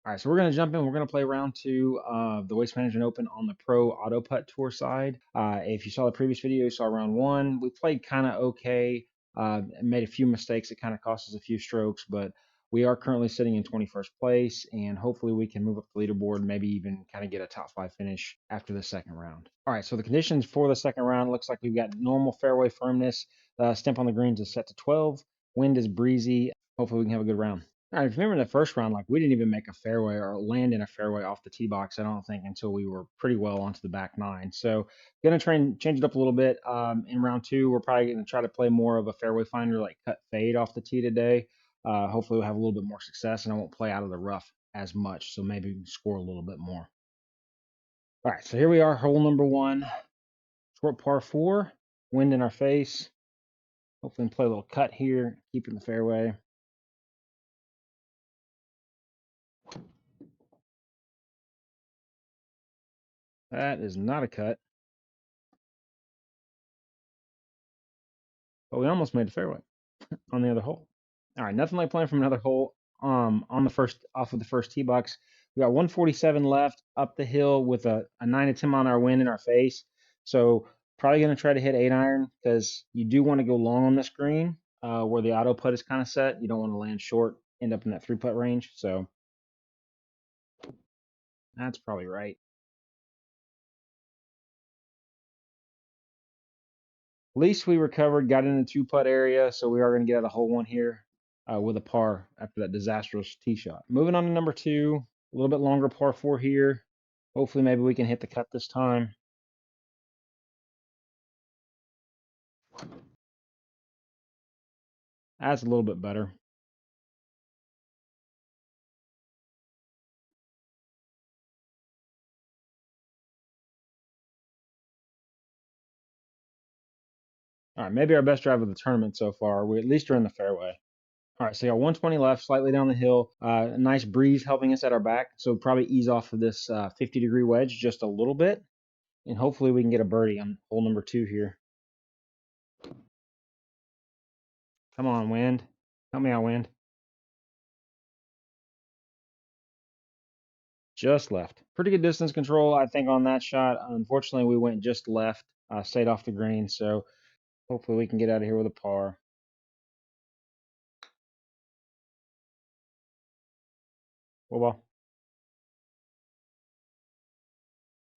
All right, so we're going to jump in. We're going to play round 2 of the Waste Management Open on the Pro Auto Putt Tour side. If you saw the previous video, you saw round 1. We played kind of okay, made a few mistakes that kind of cost us a few strokes, but we are currently sitting in 21st place, and hopefully we can move up the leaderboard, maybe even kind of get a top 5 finish after the second round. All right, so the conditions for the second round looks like we've got normal fairway firmness. Stimp on the greens is set to 12. Wind is breezy. Hopefully we can have a good round. I remember in the first round, like we didn't even make a fairway or land in a fairway off the tee box, I don't think, until we were pretty well onto the back 9. So gonna try and change it up a little bit. In round 2, we're probably gonna try to play more of a fairway finder, like cut fade off the tee today. Hopefully we'll have a little bit more success and I won't play out of the rough as much. So maybe score a little bit more. All right, so here we are, hole number 1, short par 4, wind in our face. Hopefully play a little cut here, keep in the fairway. That is not a cut. But we almost made the fairway on the other hole. All right, nothing like playing from another hole on the first off of the first tee box. We got 147 left up the hill with a 9 to 10 mile an hour wind in our face. So probably going to try to hit 8-iron because you do want to go long on this green where the auto putt is kind of set. You don't want to land short, end up in that 3-putt range. So that's probably right. At least we recovered, got in the 2-putt area, so we are going to get out of hole 1 here with a par after that disastrous tee shot. Moving on to number 2, a little bit longer par 4 here. Hopefully maybe we can hit the cut this time. That's a little bit better. All right, maybe our best drive of the tournament so far. We at least are in the fairway. All right, so you got 120 left, slightly down the hill. A nice breeze helping us at our back, so probably ease off of this 50-degree wedge just a little bit, and hopefully we can get a birdie on hole number 2 here. Come on, wind. Help me out, wind. Just left. Pretty good distance control, I think, on that shot. Unfortunately, we went just left, stayed off the green, so hopefully we can get out of here with a par. Well,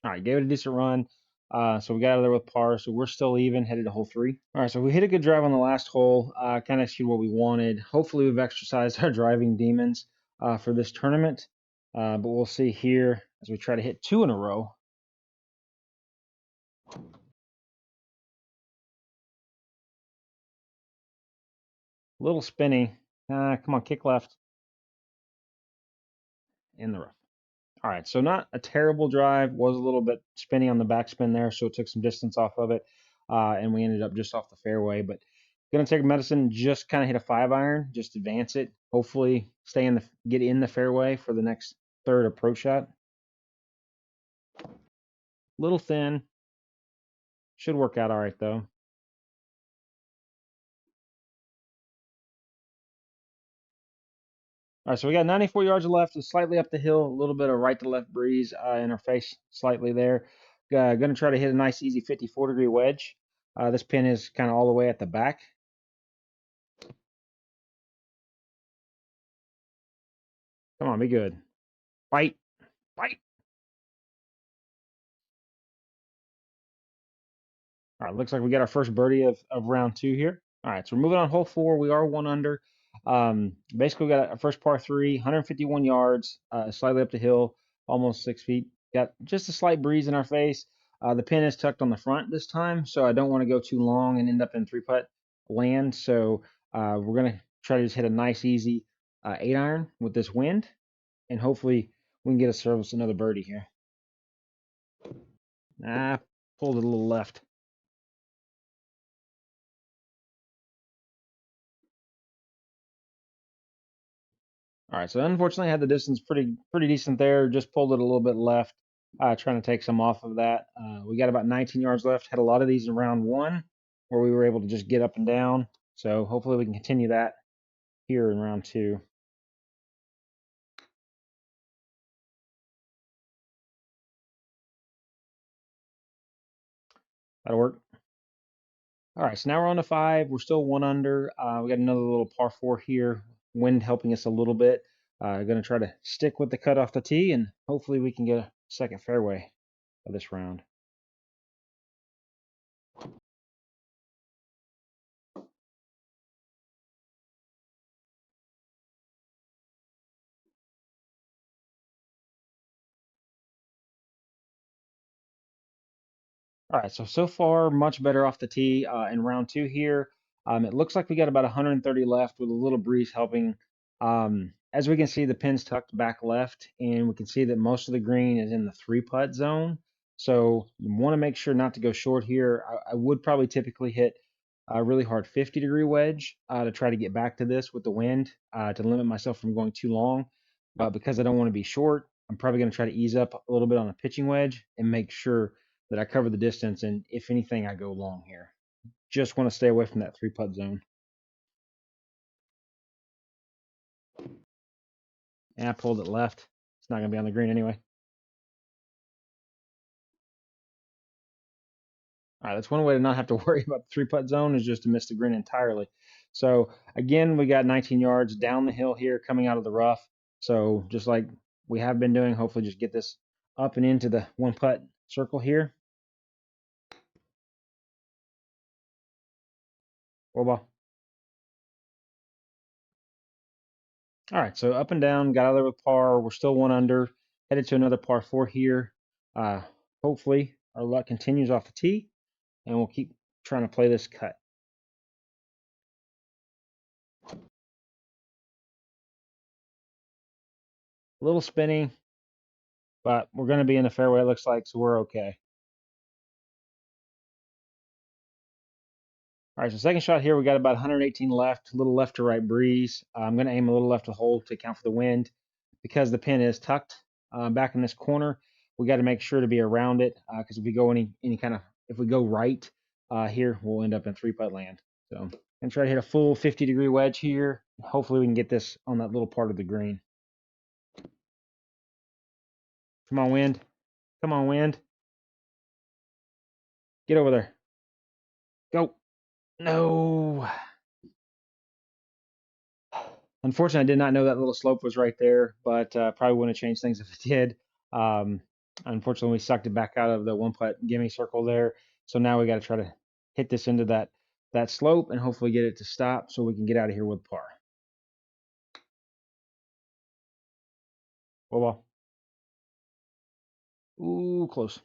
all right, gave it a decent run. So we got out of there with par, so we're still even, headed to hole 3. All right, so we hit a good drive on the last hole, kind of executed what we wanted. Hopefully we've exercised our driving demons for this tournament, but we'll see here as we try to hit 2 in a row. A little spinny. Come on, kick left. In the rough. All right, so not a terrible drive. Was a little bit spinny on the backspin there, so it took some distance off of it, and we ended up just off the fairway. But gonna take medicine, just kind of hit a 5-iron, just advance it. Hopefully, get in the fairway for the next third approach shot. Little thin, should work out all right though. All right, so we got 94 yards left, slightly up the hill, a little bit of right to left breeze in our face slightly there. Gonna try to hit a nice easy 54-degree wedge. This pin is kind of all the way at the back. Come on, be good. Bite, bite. All right, looks like we got our first birdie of round 2 here. All right, so we're moving on hole 4. We are 1 under. Basically, we got our first par 3, 151 yards, slightly up the hill, almost 6 feet. Got just a slight breeze in our face. The pin is tucked on the front this time, so I don't want to go too long and end up in 3-putt land. So we're going to try to just hit a nice, easy 8-iron with this wind, and hopefully we can get ourselves another birdie here. Pulled it a little left. All right, so unfortunately I had the distance pretty decent there. Just pulled it a little bit left, trying to take some off of that. We got about 19 yards left. Had a lot of these in round 1 where we were able to just get up and down. So hopefully we can continue that here in round 2. That'll work. All right, so now we're on to 5. We're still 1 under. We got another little par 4 here. Wind helping us a little bit. Going to try to stick with the cut off the tee, and hopefully we can get a second fairway of this round. All right, so far much better off the tee in round 2 here. It looks like we got about 130 left with a little breeze helping. As we can see, the pin's tucked back left, and we can see that most of the green is in the 3-putt zone. So you want to make sure not to go short here. I would probably typically hit a really hard 50-degree wedge to try to get back to this with the wind to limit myself from going too long. But because I don't want to be short, I'm probably going to try to ease up a little bit on a pitching wedge and make sure that I cover the distance, and if anything, I go long here. Just want to stay away from that 3-putt zone. And I pulled it left. It's not going to be on the green anyway. All right, that's one way to not have to worry about the 3-putt zone is just to miss the green entirely. So again, we got 19 yards down the hill here coming out of the rough. So just like we have been doing, hopefully just get this up and into the 1-putt circle here. Four ball. All right, so up and down, got out of there with par. We're still 1 under, headed to another par 4 here. Hopefully our luck continues off the tee, and we'll keep trying to play this cut. A little spinny, but we're going to be in the fairway, it looks like, so we're okay. All right, so second shot here, we got about 118 left, a little left to right breeze. I'm going to aim a little left to hold to account for the wind. Because the pin is tucked back in this corner, we got to make sure to be around it because if we go if we go right here, we'll end up in 3-putt land. So and try to hit a full 50-degree wedge here. Hopefully we can get this on that little part of the green. Come on, wind. Come on, wind. Get over there. Go. No. Unfortunately, I did not know that little slope was right there, but probably wouldn't have changed things if it did. Unfortunately, we sucked it back out of the 1-putt gimme circle there. So now we got to try to hit this into that slope and hopefully get it to stop so we can get out of here with par. Well, ooh, close.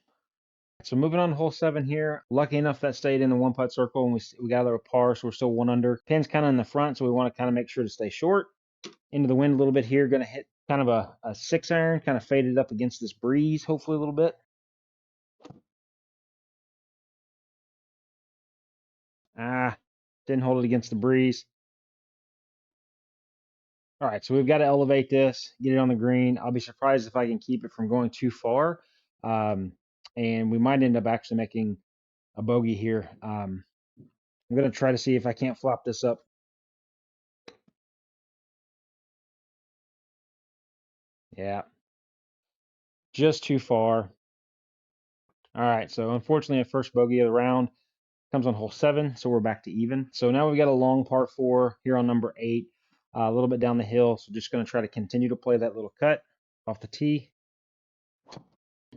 So moving on to hole 7 here. Lucky enough that stayed in the 1-putt circle and we got there with par, so we're still 1 under. Pin's kind of in the front, so we want to kind of make sure to stay short. Into the wind a little bit here. Going to hit kind of a 6-iron, kind of faded up against this breeze, hopefully a little bit. Didn't hold it against the breeze. All right, so we've got to elevate this, get it on the green. I'll be surprised if I can keep it from going too far. And we might end up actually making a bogey here. I'm going to try to see if I can't flop this up. Yeah, just too far. All right, so unfortunately, a first bogey of the round comes on hole 7, so we're back to even. So now we've got a long par 4 here on number 8, a little bit down the hill. So just going to try to continue to play that little cut off the tee.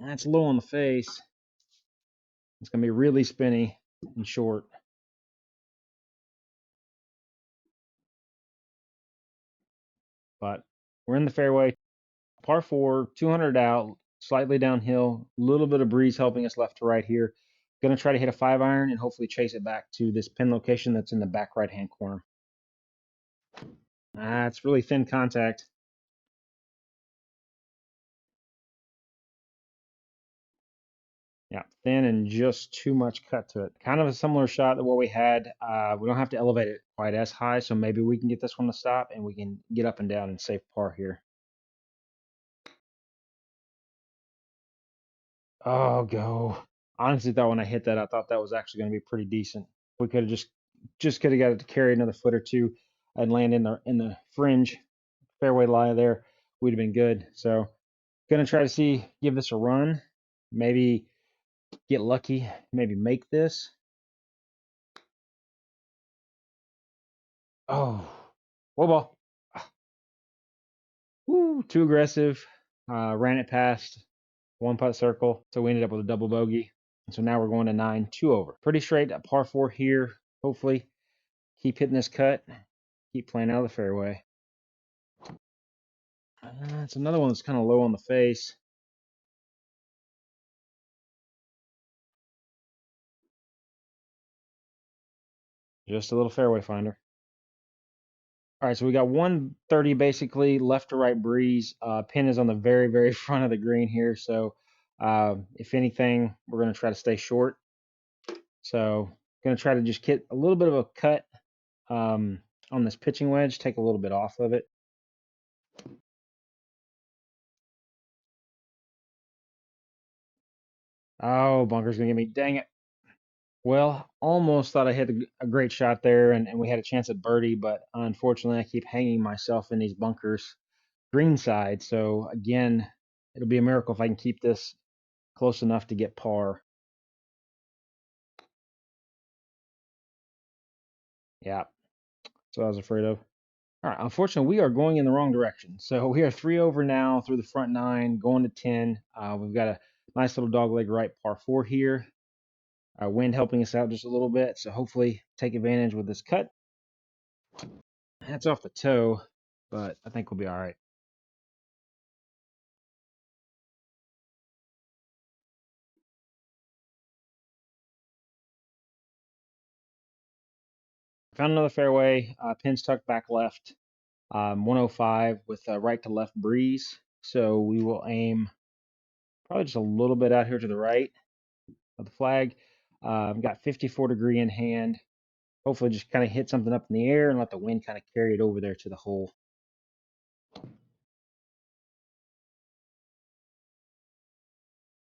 That's low on the face. It's going to be really spinny and short. But we're in the fairway. Par 4, 200 out, slightly downhill, a little bit of breeze helping us left to right here. Going to try to hit a 5-iron and hopefully chase it back to this pin location that's in the back right-hand corner. It's really thin contact. Yeah, thin and just too much cut to it. Kind of a similar shot to what we had. We don't have to elevate it quite as high, so maybe we can get this one to stop and we can get up and down and save par here. Oh, go. Honestly thought when I hit that, I thought that was actually going to be pretty decent. We could have just could have got it to carry another foot or two and land in the fringe fairway lie there. We'd have been good. So gonna try to give this a run. Maybe get lucky, maybe make this. Oh, whoa ball. Woo, too aggressive. Ran it past one putt circle, so we ended up with a double bogey. And so now we're going to 9, 2 over. Pretty straight, a par 4 here. Hopefully, keep hitting this cut, keep playing out of the fairway. It's another one that's kind of low on the face. Just a little fairway finder. All right, so we got 130 basically, left to right breeze. Pin is on the very, very front of the green here. So if anything, we're going to try to stay short. So going to try to just get a little bit of a cut on this pitching wedge, take a little bit off of it. Oh, bunker's going to get me. Dang it. Well, almost thought I hit a great shot there and we had a chance at birdie, but unfortunately I keep hanging myself in these bunkers green side. So again, it'll be a miracle if I can keep this close enough to get par. Yeah, so I was afraid of. All right, unfortunately, we are going in the wrong direction. So we are 3 over now through the front 9, going to 10. We've got a nice little dogleg right par 4 here. Wind helping us out just a little bit. So hopefully take advantage with this cut. That's off the toe, but I think we'll be all right. Found another fairway, pins tucked back left, 105 with a right to left breeze. So we will aim probably just a little bit out here to the right of the flag. Got 54-degree in hand. Hopefully just kind of hit something up in the air and let the wind kind of carry it over there to the hole.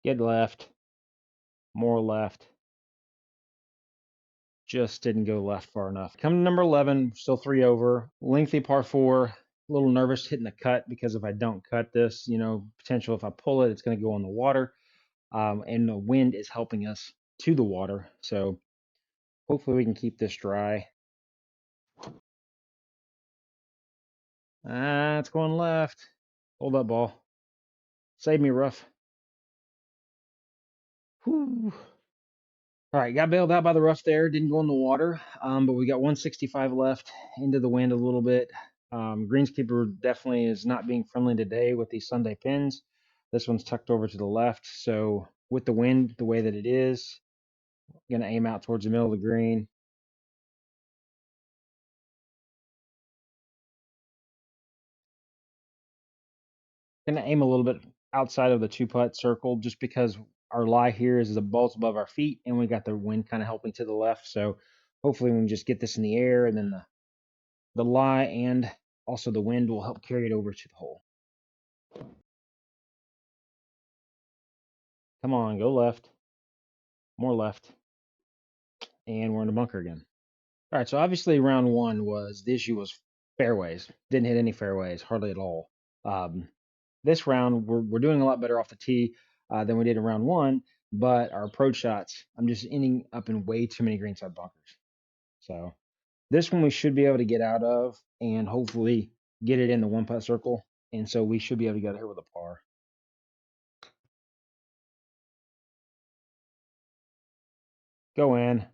Get left, more left. Just didn't go left far enough. Come to number 11, still 3 over. Lengthy par 4. A little nervous hitting the cut because if I don't cut this, potential if I pull it, it's going to go in the water. And the wind is helping us to the water. So hopefully we can keep this dry. It's going left. Hold up, ball. Save me, rough. Whew. All right, got bailed out by the rough there. Didn't go in the water, but we got 165 left into the wind a little bit. Greenskeeper definitely is not being friendly today with these Sunday pins. This one's tucked over to the left. So with the wind the way that it is, going to aim out towards the middle of the green. Going to aim a little bit outside of the 2-putt circle just because our lie here is the ball's above our feet and we got the wind kind of helping to the left. So hopefully we can just get this in the air and then the lie and also the wind will help carry it over to the hole. Come on, go left. More left. And we're in the bunker again. All right, so obviously round 1 was the issue was fairways. Didn't hit any fairways, hardly at all. This round, we're doing a lot better off the tee than we did in round 1, but our approach shots, I'm just ending up in way too many greenside bunkers. So this one we should be able to get out of and hopefully get it in the 1-putt circle. And so we should be able to get here with a par. Go in.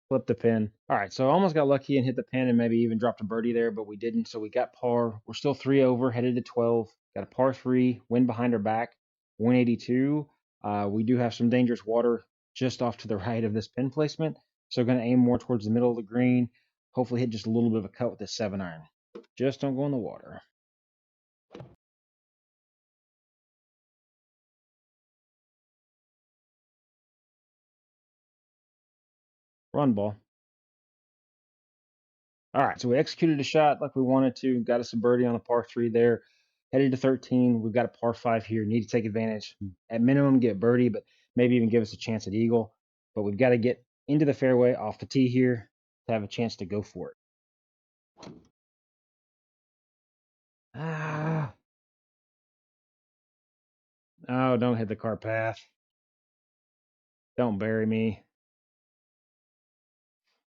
Flip the pin. All right, so I almost got lucky and hit the pin and maybe even dropped a birdie there, but we didn't. So we got par. We're still 3 over, headed to 12. Got a par 3, wind behind our back, 182. We do have some dangerous water just off to the right of this pin placement. So going to aim more towards the middle of the green. Hopefully hit just a little bit of a cut with this 7-iron. Just don't go in the water. Run, ball. All right, so we executed a shot like we wanted to. Got us a birdie on a par 3 there. Headed to 13. We've got a par 5 here. Need to take advantage. At minimum, get birdie, but maybe even give us a chance at eagle. But we've got to get into the fairway off the tee here to have a chance to go for it. Ah, Oh, don't hit the cart path. Don't bury me.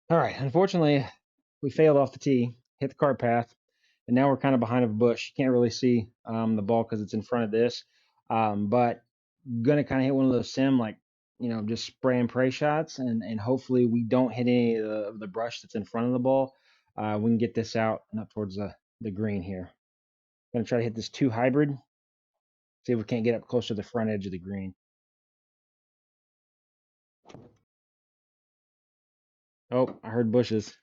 All right. Unfortunately, we failed off the tee, hit the cart path, and now we're kind of behind a bush. You can't really see the ball because it's in front of this. But gonna kind of hit one of those sim like just spray and pray shots, and hopefully we don't hit any of the brush that's in front of the ball. We can get this out and up towards the green here. Gonna try to hit this 2 hybrid. See if we can't get up close to the front edge of the green. Oh, I heard bushes.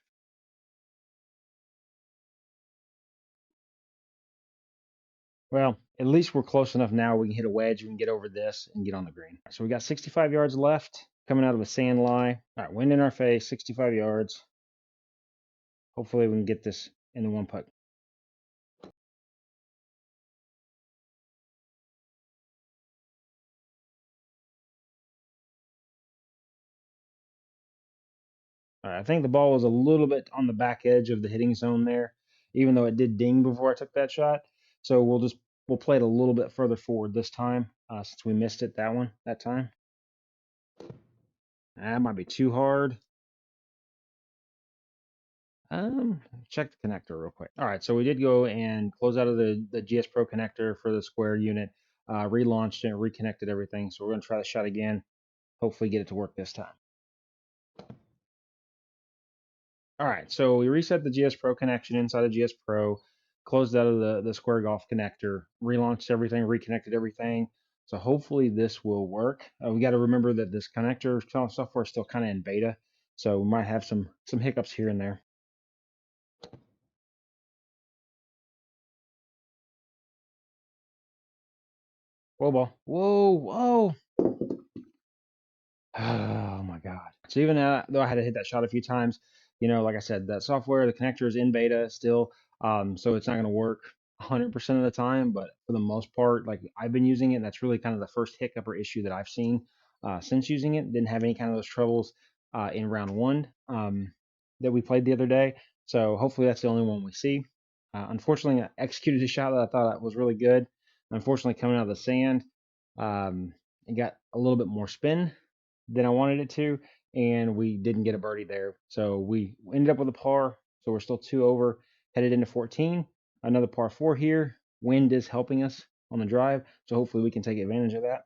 Well, at least we're close enough now. We can hit a wedge. We can get over this and get on the green. So we got 65 yards left coming out of a sand lie. All right, wind in our face, 65 yards. Hopefully we can get this in the 1 putt. All right, I think the ball was a little bit on the back edge of the hitting zone there, even though it did ding before I took that shot. So we'll play it a little bit further forward this time since we missed it that time. That might be too hard. Check the connector real quick. All right, so we did go and close out of the GSPro connector for the square unit, relaunched it, reconnected everything. So we're gonna try the shot again. Hopefully get it to work this time. All right, so we reset the GSPro connection inside of GSPro, closed out of the square golf connector, relaunched everything, reconnected everything. So hopefully this will work. We got to remember that this connector software is still kind of in beta, so we might have some hiccups here and there. Whoa, ball. Whoa, whoa. Oh my God. So even though I had to hit that shot a few times, like I said, that software, the connector is in beta still. So it's not going to work 100% of the time, but for the most part, like I've been using it, and that's really kind of the first hiccup or issue that I've seen since using it. Didn't have any kind of those troubles in round 1 that we played the other day. So hopefully that's the only one we see. Unfortunately, I executed a shot that I thought was really good. Unfortunately, coming out of the sand, it got a little bit more spin than I wanted it to, and we didn't get a birdie there. So we ended up with a par. So we're still 2 over, headed into 14. Another par 4 here. Wind is helping us on the drive, so hopefully we can take advantage of that.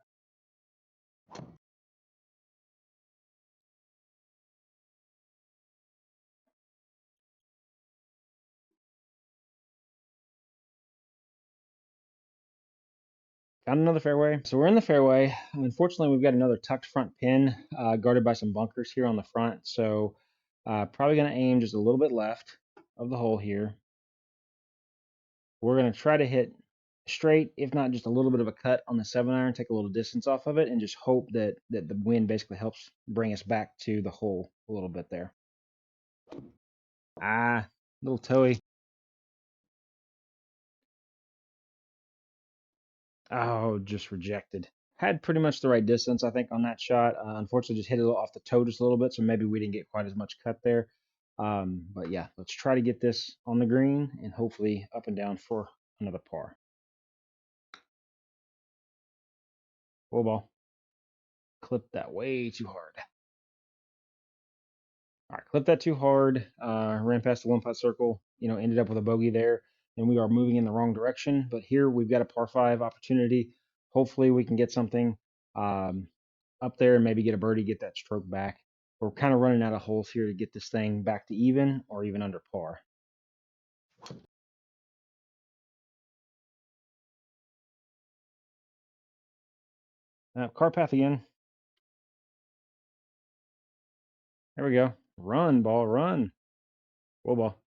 Got another fairway. So we're in the fairway. Unfortunately, we've got another tucked front pin guarded by some bunkers here on the front. So probably going to aim just a little bit left of the hole here. We're going to try to hit straight, if not just a little bit of a cut on the 7-iron, take a little distance off of it, and just hope that the wind basically helps bring us back to the hole a little bit there. Little toey. Oh, just rejected. Had pretty much the right distance, I think, on that shot. Unfortunately, just hit it off the toe just a little bit, so maybe we didn't get quite as much cut there. But yeah, let's try to get this on the green and hopefully up and down for another par. Whoa, ball. Clipped that way too hard. All right, clipped that too hard. Ran past the 1 putt circle. Ended up with a bogey there, and we are moving in the wrong direction. But here we've got a par 5 opportunity. Hopefully, we can get something up there and maybe get a birdie, get that stroke back. We're kind of running out of holes here to get this thing back to even or even under par. Car path again. There we go. Run, ball, run. Whoa, ball.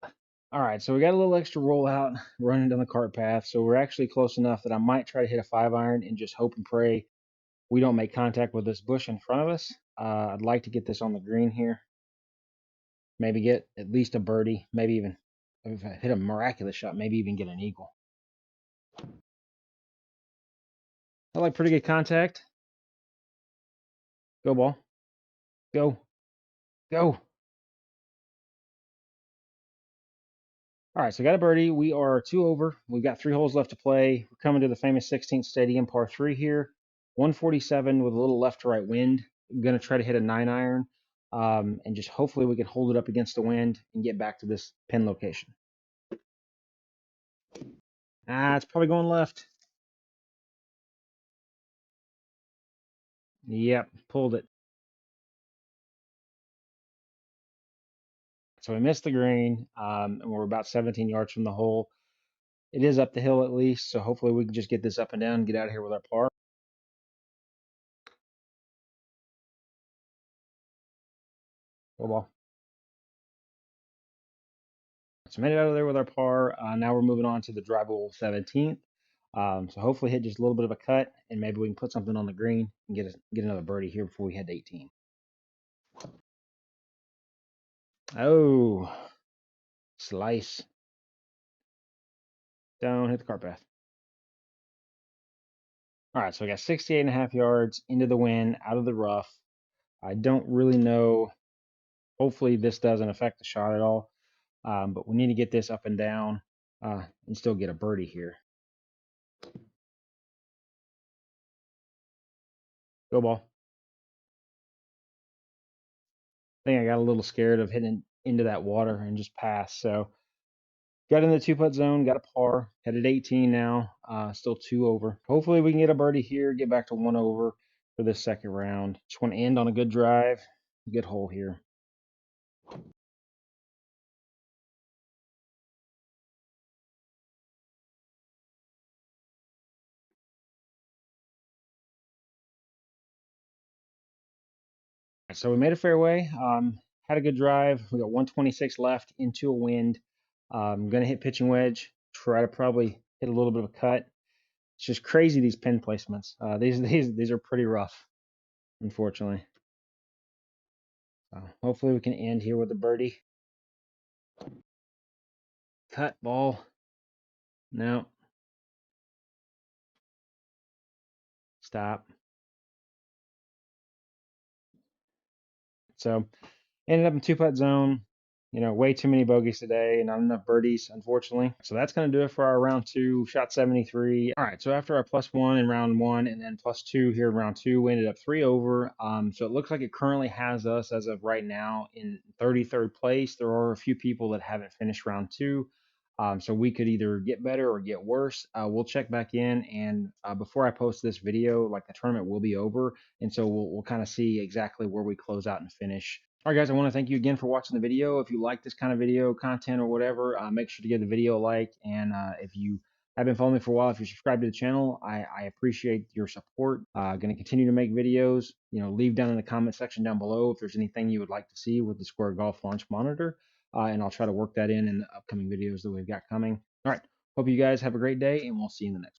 All right, so we got a little extra rollout running down the cart path. So we're actually close enough that I might try to hit a 5-iron and just hope and pray we don't make contact with this bush in front of us. I'd like to get this on the green here. Maybe get at least a birdie. Maybe even, if I hit a miraculous shot, maybe even get an eagle. I like pretty good contact. Go, ball. Go. Go. All right, so got a birdie. We are 2 over. We've got 3 holes left to play. We're coming to the famous 16th Stadium par 3 here. 147 with a little left to right wind. I'm going to try to hit a 9-iron and just hopefully we can hold it up against the wind and get back to this pin location. It's probably going left. Yep, pulled it. So we missed the green, and we're about 17 yards from the hole. It is up the hill at least, so hopefully we can just get this up and down and get out of here with our par. Go ball. So made it out of there with our par. Now we're moving on to the drivable 17th. So hopefully hit just a little bit of a cut, and maybe we can put something on the green and get another birdie here before we head to 18. Oh, slice. Don't hit the cart path. All right, so we got 68.5 yards into the wind, out of the rough. I don't really know. Hopefully this doesn't affect the shot at all. But we need to get this up and down and still get a birdie here. Go ball. I think I got a little scared of hitting into that water and just passed. So got in the 2-putt zone, got a par, headed 18 now, still 2 over. Hopefully we can get a birdie here, get back to 1 over for this second round. Just want to end on a good drive, good hole here. So we made a fairway, had a good drive. We got 126 left into a wind. I'm going to hit pitching wedge, try to probably hit a little bit of a cut. It's just crazy, these pin placements. These are pretty rough, unfortunately. Hopefully we can end here with a birdie. Cut ball. No. Stop. So ended up in 2-putt zone. Way too many bogeys today, not enough birdies, unfortunately. So that's going to do it for our round 2, shot 73. All right, so after our +1 in round 1 and then +2 here in round 2, we ended up 3 over. So it looks like it currently has us, as of right now, in 33rd place. There are a few people that haven't finished round 2. So we could either get better or get worse. We'll check back in, and before I post this video, like, the tournament will be over, and so we'll kind of see exactly where we close out and finish. All right, guys, I want to thank you again for watching the video. If you like this kind of video content or whatever, make sure to give the video a like. And if you have been following me for a while, if you're subscribed to the channel, I appreciate your support. Going to continue to make videos. Leave down in the comment section down below if there's anything you would like to see with the Square Golf Launch Monitor. And I'll try to work that in the upcoming videos that we've got coming. All right, hope you guys have a great day, and we'll see you in the next one.